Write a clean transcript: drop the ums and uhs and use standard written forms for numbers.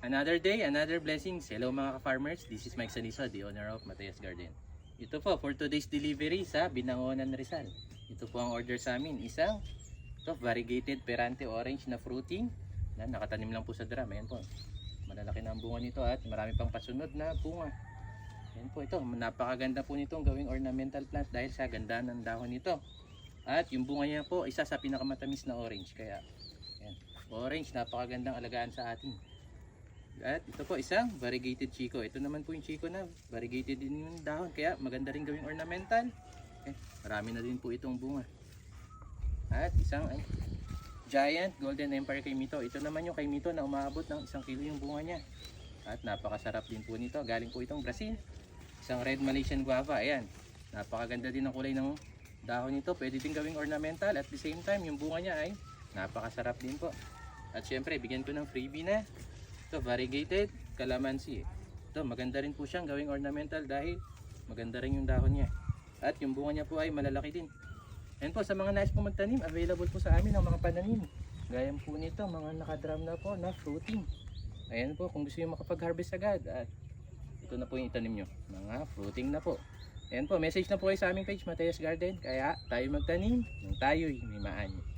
Another day, another blessings. Hello mga ka-farmers, this is Mike Saniso, the owner of Mateos Garden. Ito po for today's delivery sa Binangonan, Rizal. Ito po ang order sa amin, isang variegated Perante orange na fruiting. Nakatanim lang po sa drum, ayan po. Malalaki na ang bunga nito at marami pang pasunod na bunga. Ayan po ito, napakaganda po nitong gawing ornamental plant dahil sa ganda ng dahon nito. At yung bunga niya po, isa sa pinakamatamis na orange. Kaya, ayan, orange, napakagandang alagaan sa atin. At ito po isang variegated chico. Ito naman po yung chico na variegated din yung dahon. Kaya maganda rin gawing ornamental. Marami na din po itong bunga. At isang giant golden empire kaimito. Ito naman yung kaimito na umaabot ng 1 kilo yung bunga niya. At napakasarap din po nito. Galing po itong Brazil. Isang red Malaysian guava. Ayan. Napakaganda din ang kulay ng dahon nito. Pwede din gawing ornamental. At the same time yung bunga niya ay napakasarap din po. At syempre bigyan ko ng freebie na ito, variegated calamansi. Ito, maganda rin po siyang gawing ornamental dahil maganda rin yung dahon niya. At yung bunga niya po ay malalaki din. Ayan po, sa mga nais po magtanim, available po sa amin ang mga pananim. Gaya po nito, mga nakadrum na po na fruiting. Ayan po, kung gusto nyo makapag-harvest agad. At ito na po yung itanim nyo, mga fruiting na po. Ayan po, message na po kayo sa aming page, Mateos Garden. Kaya tayo magtanim, nang tayo'y may maani.